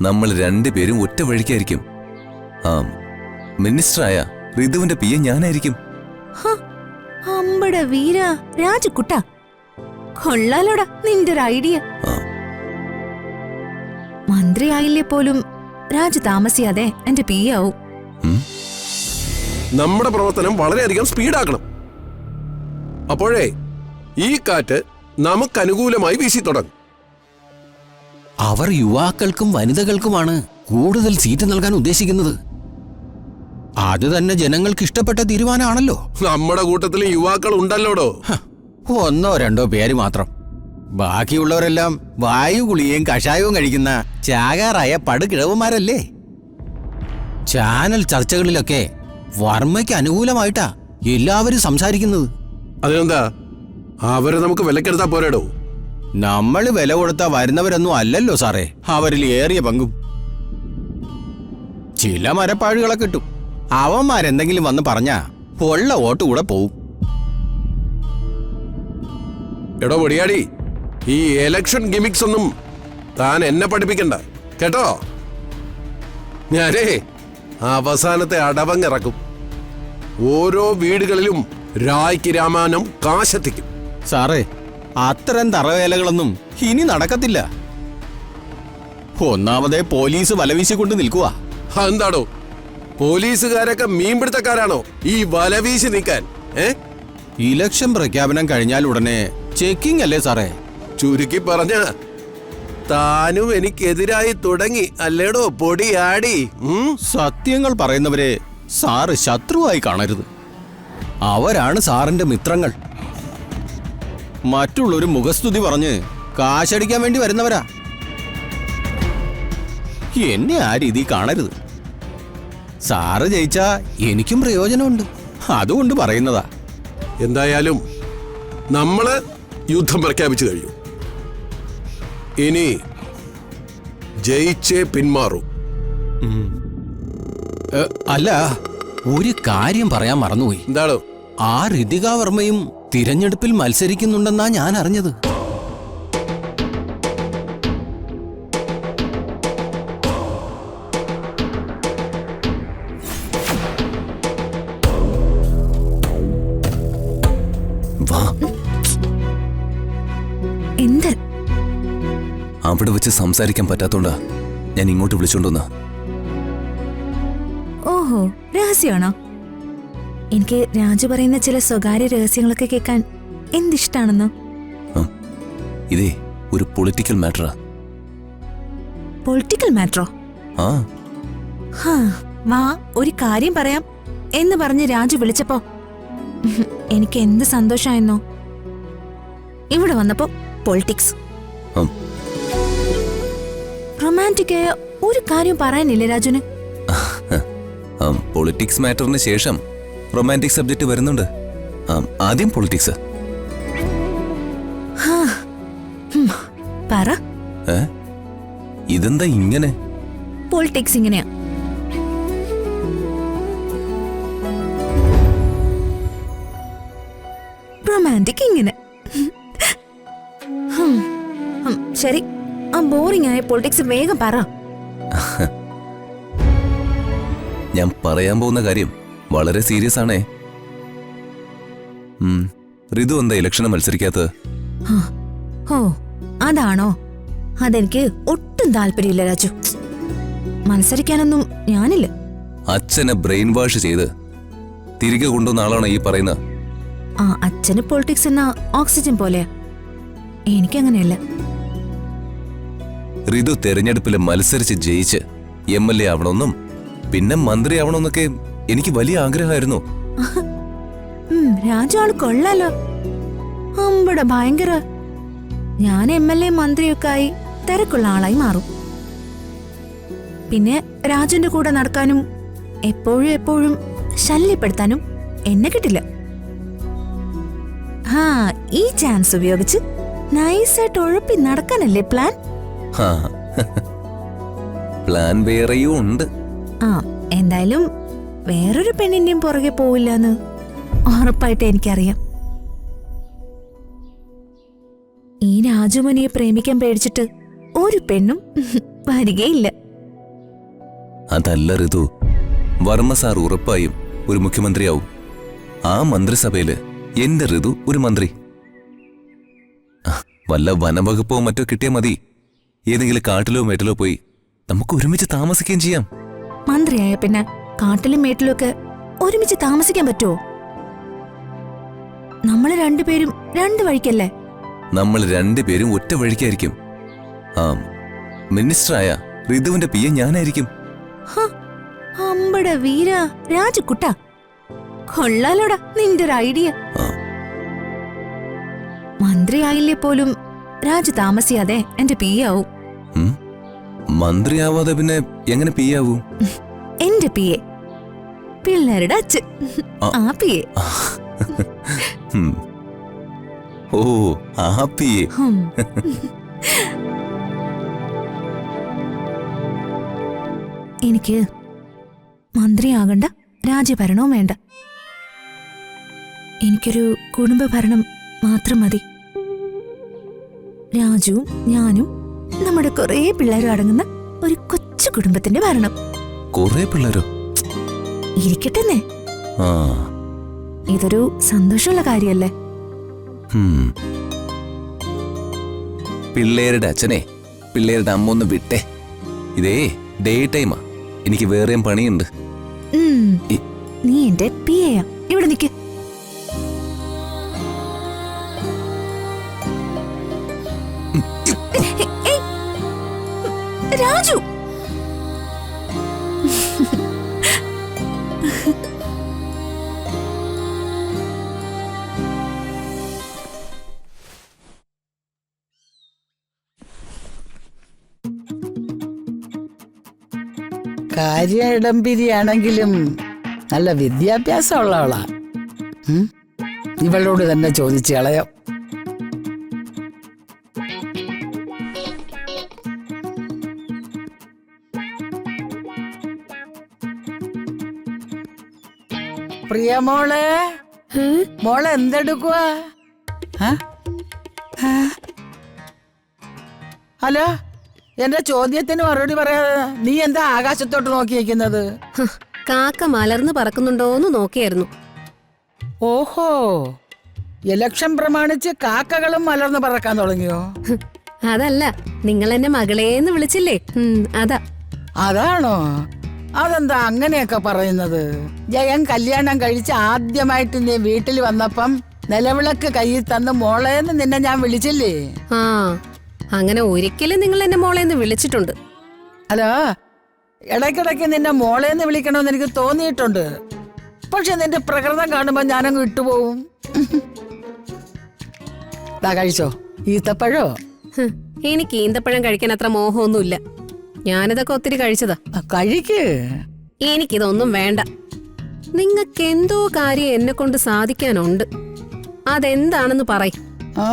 നമ്മൾ രണ്ടുപേരും ഒറ്റ വഴിക്കായിരിക്കും. ആ മിനിസ്റ്ററായ ഋതുവിന്റെ പിയെ ഞാനായിരിക്കും. അമ്പട വീര രാജുക്കുട്ട, കൊള്ളാലോടാ നിന്റെ ഒരു ഐഡിയ. മന്ത്രിയായില്ലേ പോലും രാജു താമസിയാതെ എന്റെ പി ആവും. നമ്മുടെ പ്രവർത്തനം വളരെയധികം സ്പീഡാക്കണം. അപ്പോഴേ ഈ കാറ്റ് നമുക്ക് അനുകൂലമായി വീശി തുടങ്ങും. അവർ യുവാക്കൾക്കും വനിതകൾക്കുമാണ് കൂടുതൽ സീറ്റ് നൽകാൻ ഉദ്ദേശിക്കുന്നത്. അത് തന്നെ ജനങ്ങൾക്ക് ഇഷ്ടപ്പെട്ട തീരുമാനമാണല്ലോ. നമ്മുടെ കൂട്ടത്തിൽ യുവാക്കൾ ഉണ്ടല്ലോടോ. ഒന്നോ രണ്ടോ പേര് മാത്രം. ബാക്കിയുള്ളവരെല്ലാം വായു ഗുളികയും കഷായവും കഴിക്കുന്ന ചാകാറായ പടുകിഴവന്മാരല്ലേ. ചാനൽ ചർച്ചകളിലൊക്കെ വർമ്മയ്ക്ക് അനുകൂലമായിട്ടാ എല്ലാവരും സംസാരിക്കുന്നത്. അതിനെന്താ, അവരെ നമുക്ക് വിലക്കെടുത്താ പോരാടോ. നമ്മൾ വില കൊടുത്താ വരുന്നവരൊന്നും അല്ലല്ലോ സാറേ അവരിൽ ഏറിയ പങ്കും. ചില മരപ്പാഴുകളെ കിട്ടും. അവന്മാരെന്തെങ്കിലും വന്ന് പറഞ്ഞാ ഉള്ള വോട്ട് കൂടെ പോവും. എടോ പൊടിയാടി, ഈ എലക്ഷൻ ഗിമിക്സ് ഒന്നും താൻ എന്നെ പഠിപ്പിക്കണ്ട കേട്ടോ. ഞാനേ അവസാനത്തെ അടവങ്ങിറക്കും. ഓരോ വീടുകളിലും രായ്ക്ക് രാമാനം കാശെത്തിക്കും. സാറേ അത്തരം തറവേലകളൊന്നും ഇനി നടക്കത്തില്ല. ഒന്നാമതേ പോലീസ് വലവീശിക്കൊണ്ട് നിൽക്കുക. എന്താടോ, പോലീസുകാരൊക്കെ മീൻപിടുത്തക്കാരാണോ ഈ വലവീശി നിൽക്കാൻ? ഇലക്ഷൻ പ്രഖ്യാപനം കഴിഞ്ഞാൽ ഉടനെ ചെക്കിംഗ് അല്ലേ സാറേ? ചുരുക്കി പറഞ്ഞ താനും എനിക്കെതിരായി തുടങ്ങി അല്ലേടോ പൊടിയാടി. സത്യങ്ങൾ പറയുന്നവരെ സാറ് ശത്രുവായി കാണരുത്. അവരാണ് സാറിന്റെ മിത്രങ്ങൾ. മറ്റുള്ളൊരു മുഖസ്തുതി പറഞ്ഞ് കാശടിക്കാൻ വേണ്ടി വരുന്നവരാ. എന്നെ ആ രീതി കാണരുത്. സാറ് ജയിച്ചാ എനിക്കും പ്രയോജനമുണ്ട്, അതുകൊണ്ട് പറയുന്നതാ. എന്തായാലും നമ്മള് യുദ്ധം പ്രഖ്യാപിച്ചു കഴിഞ്ഞു. ഇനി ജയിച്ചേ പിന്മാറൂ. അല്ല, ഒരു കാര്യം പറയാൻ മറന്നുപോയി. എന്താണോ? ആ ഋതിക വർമ്മയും തിരഞ്ഞെടുപ്പിൽ മത്സരിക്കുന്നുണ്ടെന്നാ ഞാൻ അറിഞ്ഞത്. എന്ത്? അവിടെ വെച്ച് സംസാരിക്കാൻ പറ്റാത്തോണ്ടാ ഞാൻ ഇങ്ങോട്ട് വിളിച്ചോണ്ടുവന്ന. ഓഹോ, രഹസ്യമാണോ? എനിക്ക് രാജു പറയുന്ന ചില സ്വകാര്യ രഹസ്യങ്ങളൊക്കെ കേൾക്കാൻ എന്തിഷ്ടാണെന്നോ. ഇതേ ഒരു പൊളിറ്റിക്കൽ മാറ്ററാ. പൊളിറ്റിക്കൽ മാറ്ററോ? ആ വാ, ഒരു കാര്യം പറയാം എന്ന് പറഞ്ഞ് രാജു വിളിച്ചപ്പോ എനിക്ക് എന്ത് സന്തോഷായെന്നോ. ഇവിടെ വന്നപ്പോ പൊളിറ്റിക്സ്, റൊമാൻറ്റിക് ഒരു കാര്യം പറയാനില്ലേ രാജുന്? പൊളിറ്റിക്സ് മാറ്ററിന് ശേഷം റൊമാൻറ്റിക് സബ്ജക്ട് വരുന്നുണ്ട്. ആദ്യം പൊളിറ്റിക്സ്. പറ. ഇതെന്താ ഇങ്ങനെ? പൊളിറ്റിക്സ് ഇങ്ങനെയാ. റൊമാൻറ്റിക് ഇങ്ങനെ. ശരി, ആ ബോറിംഗ് ആയ പൊളിറ്റിക്സ് വേഗം പറ. ഞാൻ പറയാൻ പോകുന്ന കാര്യം വളരെ സീരിയസ് ആണേ. ഋതു എന്താ ഇലക്ഷന് മത്സരിക്കാത്തത്? ഓ, അതാണോ? അതെനിക്ക് ഒട്ടും താല്പര്യമില്ല രാജു. മത്സരിക്കാനൊന്നും ഞാനില്ല. അച്ഛനെ ബ്രെയിൻ വാഷ് ചെയ്ത് തിരികെ കൊണ്ടുവന്ന ആളാണ് ഈ പറയുന്നത്. ആ അച്ഛന് പൊളിറ്റിക്സ് എന്ന ഓക്സിജൻ പോലെയാ. എനിക്കങ്ങനെയല്ല. ഋതു തെരഞ്ഞെടുപ്പിൽ മത്സരിച്ച് ജയിച്ച് MLA ആവണമെന്നും പിന്നെ മന്ത്രി ആവണമെന്നൊക്കെ എനിക്ക് വലിയ ആഗ്രഹമായിരുന്നു. രാജു ആള് കൊള്ളാലോ. അമ്പടെ ഭയങ്കര. ഞാൻ MLA മന്ത്രിയൊക്കെ ആയി തിരക്കുള്ള ആളായി മാറും. പിന്നെ രാജുന്റെ കൂടെ നടക്കാനും എപ്പോഴും എപ്പോഴും ശല്യപ്പെടുത്താനും എന്നെ കിട്ടില്ല. ഈ ചാൻസ് ഉപയോഗിച്ച് നൈസായിട്ട് ഉഴപ്പി നടക്കാനല്ലേ പ്ലാൻ? പ്ലാൻ വേറെയും ഉണ്ട്. എന്തായാലും വേറൊരു പെണ്ണിന്റെയും പുറകെ പോവില്ലെന്ന് ഉറപ്പായിട്ട് എനിക്കറിയാം. ഈ രാജുമണിയെ പ്രേമിക്കാൻ പേടിച്ചിട്ട് ഒരു പെണ്ണും വരികയില്ല. അതല്ല ഋതു. വർമ്മ സാർ ഉറപ്പായും ഒരു മുഖ്യമന്ത്രിയാവും. ആ മന്ത്രിസഭയില് എന്റെ ഋതു ഒരു മന്ത്രി. വല്ല വനവകുപ്പോ മറ്റോ കിട്ടിയാൽ മതി. ഏതെങ്കിലും കാട്ടിലോ മേട്ടിലോ പോയി നമുക്ക് ഒരുമിച്ച് താമസിക്കുകയും ചെയ്യാം. മന്ത്രിയായ പിന്നെ കാട്ടിലും മേട്ടിലും ഒക്കെ ഒരുമിച്ച് താമസിക്കാൻ പറ്റുമോ? നമ്മള് രണ്ടുപേരും രണ്ടു വഴിക്കല്ലേ? നമ്മൾ രണ്ടുപേരും ഒറ്റ വഴിക്കായിരിക്കും. ആ മിനിസ്റ്ററായ ഋതുവിന്റെ പിയെ ഞാനായിരിക്കും. അമ്പട വീര രാജുക്കുട്ട, കൊള്ളാലോടാ നിന്റെ ഒരു ഐഡിയ. മന്ത്രിയായില്ലേ പോലും രാജു താമസിയാതെ എന്റെ പിയാവും. മന്ത്രിയാവാതെ പിന്നെ എങ്ങനെ പിയാവൂ? എന്റെ പിയെ, പിള്ളേരുടെ അച്ഛൻ. ആ പിയെ. ഓ ആ പിയെ. എനിക്ക് മന്ത്രിയാകണ്ട, രാജ്യഭരണവും വേണ്ട. എനിക്കൊരു കുടുംബഭരണം മാത്രം മതി. രാജുവും ഞാനും നമ്മുടെ കുറേ പിള്ളേരും അടങ്ങുന്ന ഒരു കൊച്ചു കുടുംബത്തിന്റെ ഭരണം. കൊറേ പിള്ളേരോ? ഇരിക്കട്ടെന്നേ, ആ ഇതൊരു സന്തോഷമുള്ള കാര്യല്ലേ? പിള്ളേരുടെ അച്ഛനെ പിള്ളേരുടെ അമ്മ ഒന്ന് വിട്ടെ. ഇതേ ഡേ ടൈമാ, എനിക്ക് വേറെയും പണിയുണ്ട്. നീ എന്റെ പിയെയാ. ഇവിടെ നിക്ക്. രാജു, കാര്യ ഇടംപിരിയാണെങ്കിലും നല്ല വിദ്യാഭ്യാസം ഉള്ളവളാ. ഇവളോട് തന്നെ ചോദിച്ചു കളയാം. പ്രിയ മോളെ, മോളെ എന്തെടുക്കുവാ? ഹലോ, എന്റെ ചോദ്യത്തിന് മറുപടി പറയാതെ നീ എന്താ ആകാശത്തോട്ട് നോക്കിയിരിക്കുന്നത്? കാക്ക മലർന്ന് പറക്കുന്നുണ്ടോന്ന് നോക്കിയായിരുന്നു. ഓഹോ, ഇലക്ഷൻ പ്രമാണിച്ച് കാക്കകളും മലർന്ന് പറക്കാൻ തുടങ്ങിയോ? അതല്ല, നിങ്ങൾ എന്നെ മകളേന്ന് വിളിച്ചില്ലേ, അതാ. അതാണോ? അതെന്താ അങ്ങനെയൊക്കെ പറയുന്നത്? ജയൻ കല്യാണം കഴിച്ച് ആദ്യമായിട്ട് നീ വീട്ടിൽ വന്നപ്പം നിലവിളക്ക് കയ്യിൽ തന്ന് മോളേന്ന് നിന്നെ ഞാൻ വിളിച്ചില്ലേ? ആ, അങ്ങനെ ഒരിക്കലും നിങ്ങൾ എന്നെ മോളേന്ന് വിളിച്ചിട്ടുണ്ട്. ഹലോ, ഇടയ്ക്കിടയ്ക്ക് നിന്നെ മോളേന്ന് വിളിക്കണമെന്ന് എനിക്ക് തോന്നിയിട്ടുണ്ട്. പക്ഷെ നിന്റെ പ്രകൃതം കാണുമ്പോ ഞാനങ്ങ് വിട്ടുപോകും. കഴിച്ചോ ഈത്തപ്പഴോ? എനിക്ക് ഈന്തപ്പഴം കഴിക്കാൻ അത്ര മോഹമൊന്നുമില്ല. ഞാനിതൊക്കെ ഒത്തിരി കഴിച്ചതാ. കഴിക്ക്. എനിക്കിതൊന്നും വേണ്ട. നിങ്ങൾക്ക് എന്തോ കാര്യം എന്നെ കൊണ്ട് സാധിക്കാനുണ്ട്. അതെന്താണെന്ന് പറയ്. ആ